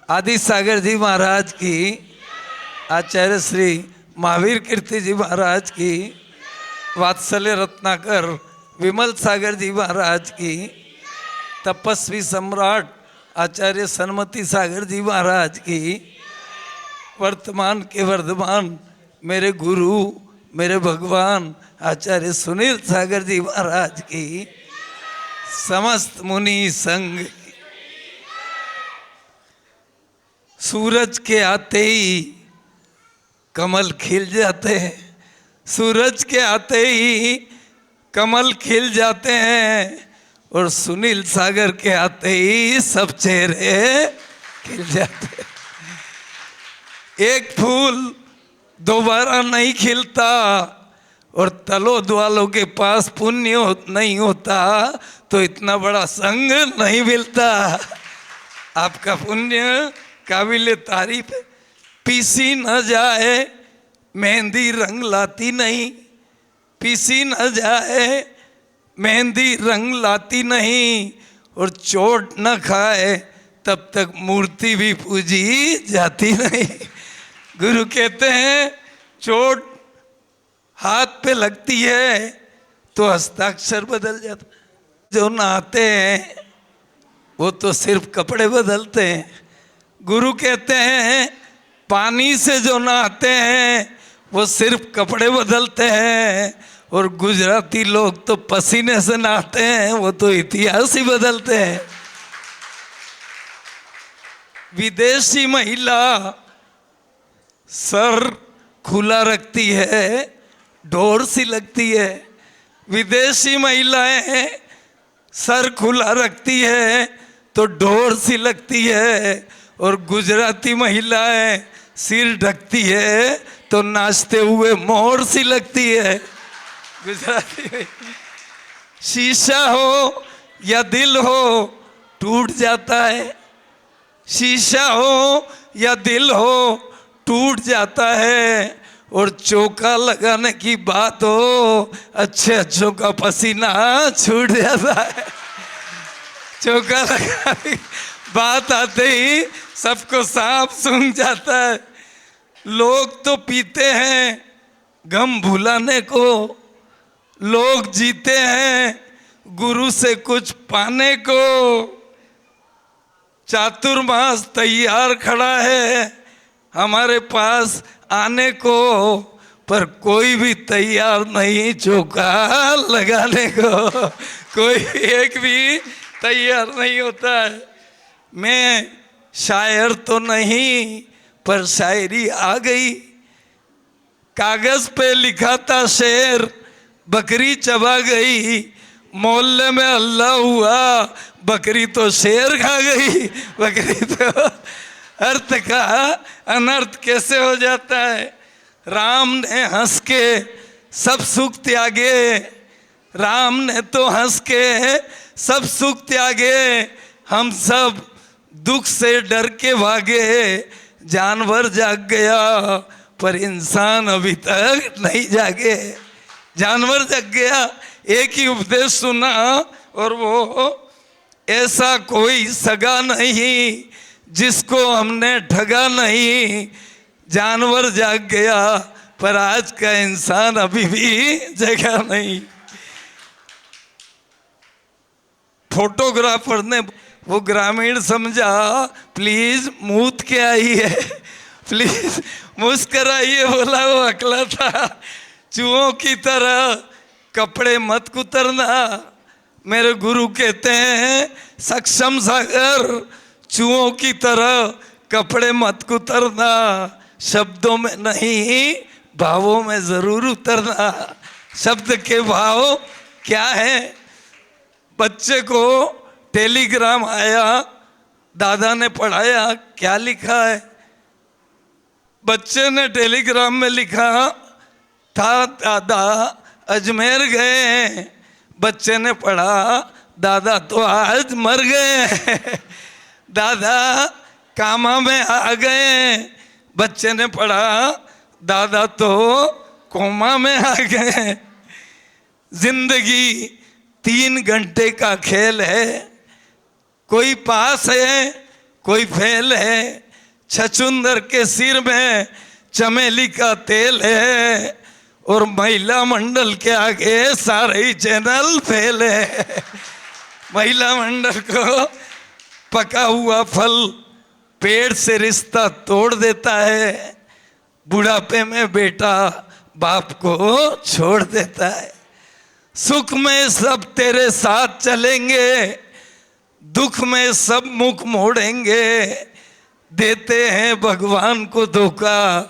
आदि सागर जी महाराज की, आचार्य श्री महावीर कीर्ति जी महाराज की, वात्सल्य रत्नाकर विमल सागर जी महाराज की, तपस्वी सम्राट आचार्य सन्मति सागर जी महाराज की, वर्तमान के वर्धमान मेरे गुरु मेरे भगवान आचार्य सुनील सागर जी महाराज की, समस्त मुनि संघ। सूरज के आते ही कमल खिल जाते हैं, सूरज के आते ही कमल खिल जाते हैं, और सुनील सागर के आते ही सब चेहरे खिल जाते हैं। एक फूल दोबारा नहीं खिलता, और तलोद वालों के पास पुण्य नहीं होता तो इतना बड़ा संग नहीं मिलता। आपका पुण्य काबिल तारीफ है। पीसी न जाए मेहंदी रंग लाती नहीं, पीसी न जाए मेहंदी रंग लाती नहीं, और चोट न खाए तब तक मूर्ति भी पूजी जाती नहीं। गुरु कहते हैं चोट हाथ पे लगती है तो हस्ताक्षर बदल जाता। जो नहाते हैं वो तो सिर्फ कपड़े बदलते हैं। गुरु कहते हैं पानी से जो नहाते हैं वो सिर्फ कपड़े बदलते हैं, और गुजराती लोग तो पसीने से नहाते हैं, वो तो इतिहास ही बदलते हैं। विदेशी महिला सर खुला रखती है, ढोर सी लगती है। विदेशी महिलाएं सर खुला रखती है तो ढोर सी लगती है, और गुजराती महिलाएं सिर ढकती है तो नाचते हुए मोर सी लगती है। गुजराती शीशा हो या दिल हो टूट जाता है, शीशा हो या दिल हो टूट जाता है, और चौका लगाने की बात हो अच्छे अच्छों का पसीना छूट जाता है। चौका लगाने की बात आते ही सबको सांप सूंघ जाता है। लोग तो पीते हैं गम भुलाने को, लोग जीते हैं गुरु से कुछ पाने को। चातुर्मास तैयार खड़ा है हमारे पास आने को, पर कोई भी तैयार नहीं चौका लगाने को, कोई एक भी तैयार नहीं होता है। मैं शायर तो नहीं पर शायरी आ गई। कागज पे लिखा था शेर, बकरी चबा गई, मोहल्ले में हल्ला हुआ, बकरी तो शेर खा गई। बकरी तो अर्थ का अनर्थ कैसे हो जाता है। राम ने हंस के सब सुख त्यागे, राम ने तो हंस के सब सुख त्यागे, हम सब दुख से डर के भागे। जानवर जाग गया पर इंसान अभी तक नहीं जागे। जानवर जग गया, एक ही उपदेश सुना, और वो ऐसा कोई सगा नहीं जिसको हमने ठगा नहीं। जानवर जाग गया पर आज का इंसान अभी भी जगा नहीं। फोटोग्राफर ने वो ग्रामीण समझा, प्लीज मूत के आई है, प्लीज मुस्कराइए, बोला वो अकला था। चूहों की तरह कपड़े मत कुतरना। मेरे गुरु कहते हैं सक्षम सागर, चूहों की तरह कपड़े मत कुतरना। शब्दों में नहीं भावों में जरूर उतरना। शब्द के भाव क्या है। बच्चे को टेलीग्राम आया, दादा ने पढ़ाया, क्या लिखा है। बच्चे ने टेलीग्राम में लिखा था दादा अजमेर गए। बच्चे ने पढ़ा दादा तो आज मर गए। दादा कामा में आ गए। बच्चे ने पढ़ा दादा तो कोमा में आ गए। जिंदगी 3 घंटे का खेल है, कोई पास है कोई फेल है, छछूंदर के सिर में चमेली का तेल है, और महिला मंडल के आगे सारे ही चैनल फेल है। महिला मंडल को पका हुआ फल पेड़ से रिश्ता तोड़ देता है, बुढ़ापे में बेटा बाप को छोड़ देता है। सुख में सब तेरे साथ चलेंगे, दुख में सब मुख मोड़ेंगे, देते हैं भगवान को धोखा,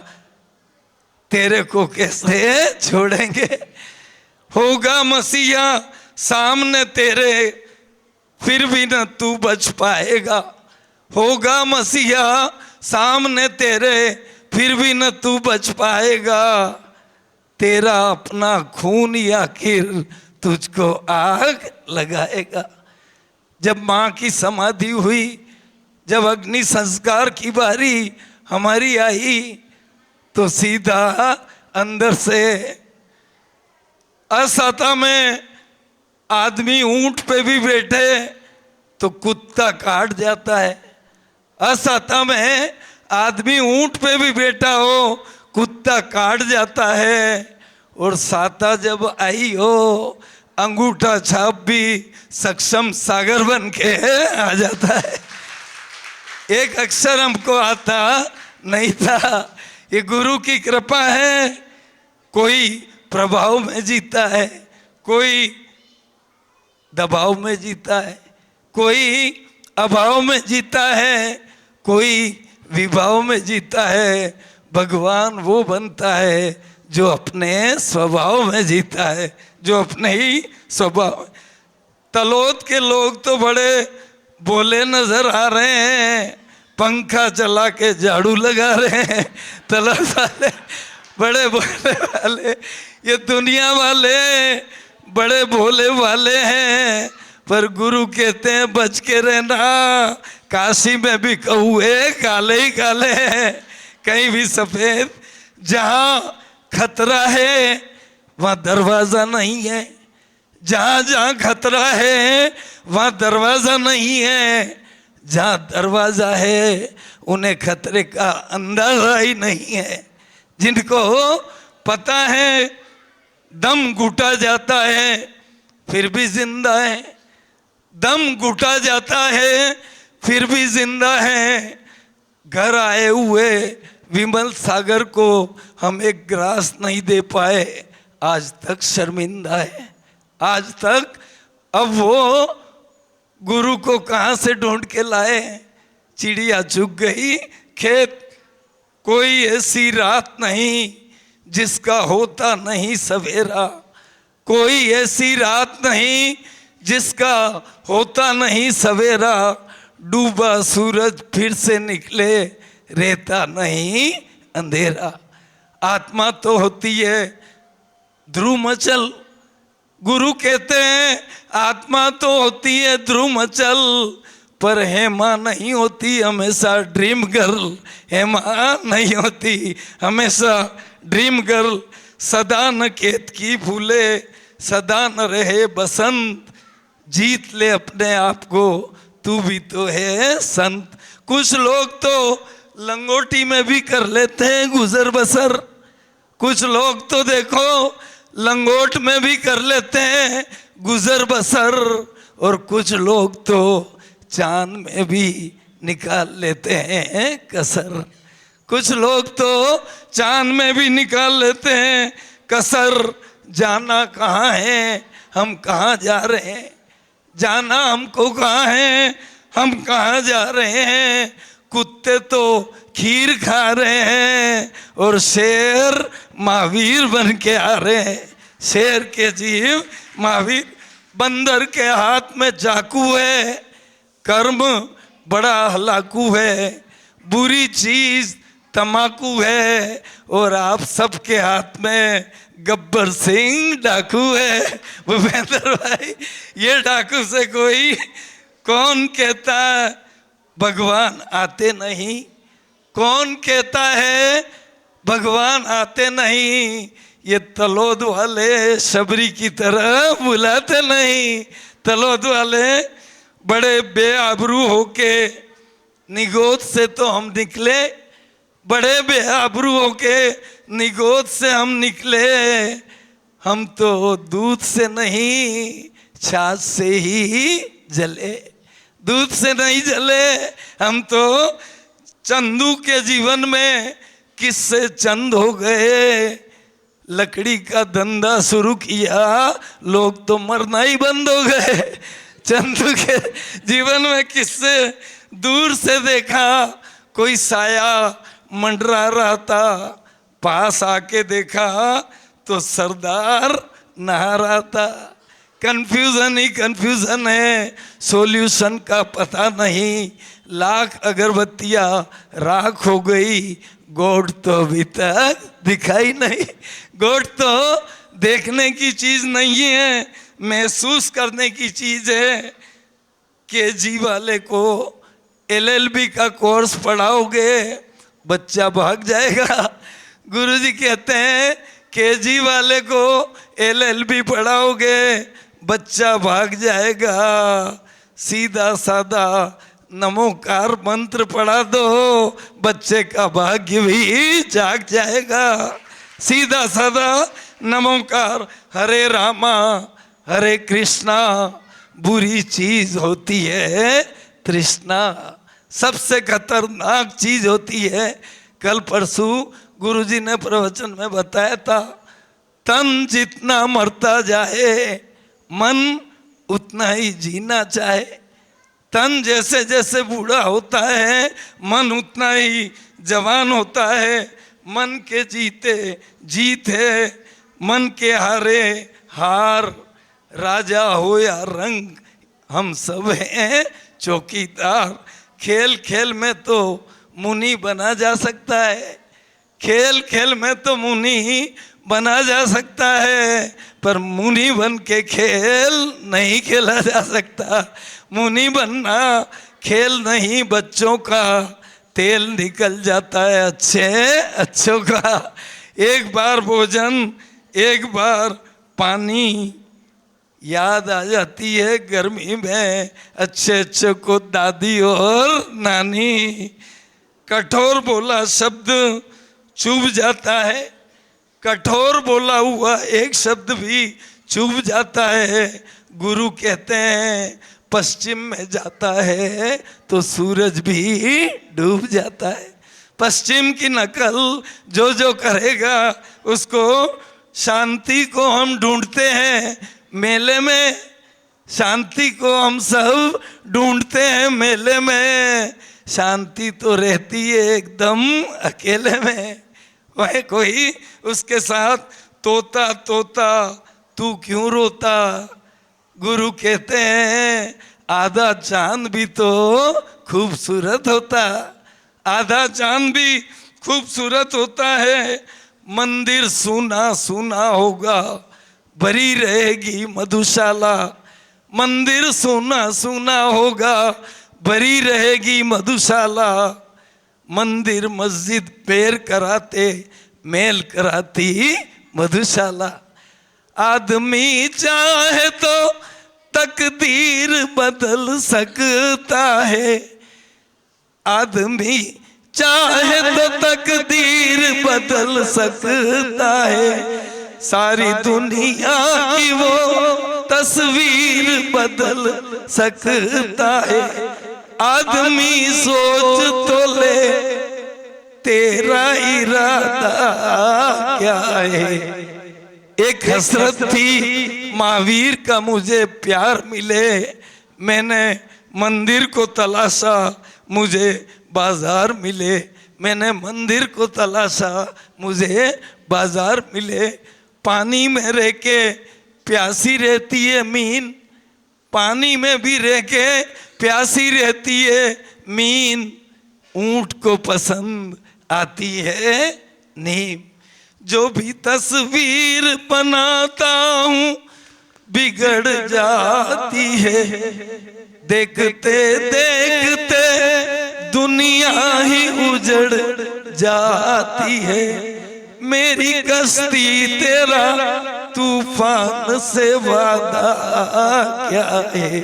तेरे को कैसे छोड़ेंगे। होगा मसीहा सामने तेरे, फिर भी न तू बच पाएगा। होगा मसीहा सामने तेरे, फिर भी न तू बच पाएगा। तेरा अपना खून या आखिर तुझको आग लगाएगा। जब माँ की समाधि हुई, जब अग्नि संस्कार की बारी हमारी आई, तो सीधा अंदर से असता में आदमी ऊंट पे भी बैठे तो कुत्ता काट जाता है। असता में आदमी ऊंट पे भी बैठा हो, कुत्ता काट जाता है। और साता जब आई हो, अंगूठा छाप भी सक्षम सागर बन के आ जाता है। एक अक्षर हमको आता नहीं था, ये गुरु की कृपा है। कोई प्रभाव में जीता है, कोई दबाव में जीता है, कोई अभाव में जीता है, कोई विभाव में जीता है। भगवान वो बनता है जो अपने स्वभाव में जीता है, जो अपने ही स्वभाव। तलोद के लोग तो बड़े बोले नजर आ रहे हैं, पंखा चला के झाड़ू लगा रहे हैं। तलोद वाले बड़े बोले वाले, ये दुनिया वाले बड़े भोले वाले हैं, पर गुरु कहते हैं बच के रहना। काशी में भी कौए काले ही काले हैं, कहीं भी सफेद। जहाँ खतरा है वहाँ दरवाजा नहीं है, जहाँ जहाँ खतरा है वहाँ दरवाजा नहीं है। जहाँ दरवाजा है उन्हें खतरे का अंदाजा ही नहीं है। जिनको पता है दम घुटा जाता है फिर भी जिंदा है, दम घुटा जाता है फिर भी जिंदा है। घर आए हुए विमल सागर को हम एक ग्रास नहीं दे पाए, आज तक शर्मिंदा है, आज तक। अब वो गुरु को कहाँ से ढूंढ के लाए। चिड़िया चुग गई खेत, कोई ऐसी रात नहीं जिसका होता नहीं सवेरा, कोई ऐसी रात नहीं जिसका होता नहीं सवेरा। डूबा सूरज फिर से निकले, रहता नहीं अंधेरा। आत्मा तो होती है ध्रुव मचल, गुरु कहते हैं आत्मा तो होती है ध्रुव मचल, पर हेमा नहीं होती हमेशा ड्रीम गर्ल। हेमा नहीं होती हमेशा ड्रीम गर्ल। सदा न केत की फूले, सदा न रहे बसंत, जीत ले अपने आप को तू भी तो है संत। कुछ लोग तो लंगोटी में भी कर लेते हैं गुजर बसर, कुछ लोग तो देखो लंगोट में भी कर लेते हैं गुजर बसर, और कुछ लोग तो चांद में भी निकाल लेते हैं कसर। कुछ लोग तो चांद में भी निकाल लेते हैं कसर। जाना कहाँ है, हम कहाँ जा रहे हैं, जाना हमको कहाँ है, हम कहाँ जा रहे हैं। कुत्ते तो खीर खा रहे हैं और शेर महावीर बन के आ रहे हैं। शेर के जीव महावीर, बंदर के हाथ में चाकू है, कर्म बड़ा हलाकू है, बुरी चीज तमाकू है, और आप सबके हाथ में गब्बर सिंह डाकू है। भूपेंद्र भाई, ये डाकू से कोई कौन कहता भगवान आते नहीं, कौन कहता है भगवान आते नहीं। ये तलोद वाले शबरी की तरह बुलाते नहीं। तलोद वाले बड़े बेआबरू होके निगोद से तो हम निकले, बड़े बेआबरुओं के निगोद से हम निकले। हम तो दूध से नहीं छाछ से ही जले, दूध से नहीं जले। हम तो चंदू के जीवन में किससे चंद हो गए, लकड़ी का धंधा शुरू किया, लोग तो मरना ही बंद हो गए। चंदू के जीवन में किससे दूर से देखा, कोई साया मंडरा रहा था, पास आके देखा तो सरदार नहा रहा था। कंफ्यूजन ही कंफ्यूजन है, सॉल्यूशन का पता नहीं। लाख अगरबत्तियां राख हो गई, गॉड तो अभी तक दिखाई नहीं। गॉड तो देखने की चीज नहीं है, महसूस करने की चीज है। केजी वाले को एलएलबी का कोर्स पढ़ाओगे, बच्चा भाग जाएगा। गुरुजी कहते हैं केजी वाले को एलएलबी पढ़ाओगे, बच्चा भाग जाएगा। सीधा साधा नमोकार मंत्र पढ़ा दो, बच्चे का भाग्य भी जाग जाएगा। सीधा साधा नमोकार, हरे रामा हरे कृष्णा, बुरी चीज होती है तृष्णा, सबसे खतरनाक चीज होती है। कल परसों गुरुजी ने प्रवचन में बताया था, तन जितना मरता जाए मन उतना ही जीना चाहे। तन जैसे जैसे बूढ़ा होता है, मन उतना ही जवान होता है। मन के जीते जीत है, मन के हारे हार। राजा हो या रंग, हम सब हैं चौकीदार। खेल खेल में तो मुनि बना जा सकता है, खेल खेल में तो मुनि बना जा सकता है, पर मुनि बन के खेल नहीं खेला जा सकता। मुनि बनना खेल नहीं, बच्चों का तेल निकल जाता है अच्छे अच्छों का। एक बार भोजन, एक बार पानी, याद आ जाती है गर्मी में अच्छे अच्छे को दादी और नानी। कठोर बोला शब्द चुभ जाता है, कठोर बोला हुआ एक शब्द भी चुभ जाता है। गुरु कहते हैं पश्चिम में जाता है तो सूरज भी डूब जाता है। पश्चिम की नकल जो जो करेगा उसको, शांति को हम ढूंढते हैं मेले में, शांति को हम सब ढूंढते हैं मेले में। शांति तो रहती है एकदम अकेले में। वह कोई उसके साथ तोता तोता तू क्यों रोता। गुरु कहते हैं आधा चांद भी तो खूबसूरत होता, आधा चांद भी खूबसूरत होता है। मंदिर सूना सूना होगा, भरी रहेगी मधुशाला। मंदिर सूना सूना होगा, भरी रहेगी मधुशाला। मंदिर मस्जिद पैर कराते, मेल कराती मधुशाला। आदमी चाहे तो तकदीर बदल सकता है, आदमी चाहे तो तकदीर बदल सकता है। सारी दुनिया की वो तस्वीर बदल सकता है। आदमी सोच तो ले तेरा इरादा क्या है। एक हसरत थी महावीर का मुझे प्यार मिले, मैंने मंदिर को तलाशा मुझे बाजार मिले। मैंने मंदिर को तलाशा मुझे बाजार मिले। पानी में रह के प्यासी रहती है मीन, पानी में भी रह के प्यासी रहती है मीन। ऊंट को पसंद आती है नीम। जो भी तस्वीर बनाता हूँ बिगड़ जाती है, देखते देखते दुनिया ही उजड़ जाती है। मेरी कश्ती तेरा तूफान से वादा क्या है।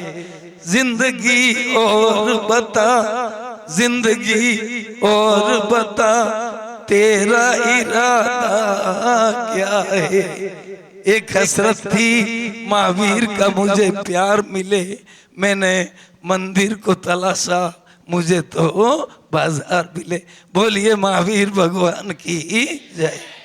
जिंदगी और बता जिंदगी और बता तेरा इरादा क्या है। एक हसरत थी महावीर का मुझे प्यार मिले, मैंने मंदिर को तलाशा मुझे तो बाजार मिले। बोलिए महावीर भगवान की जय।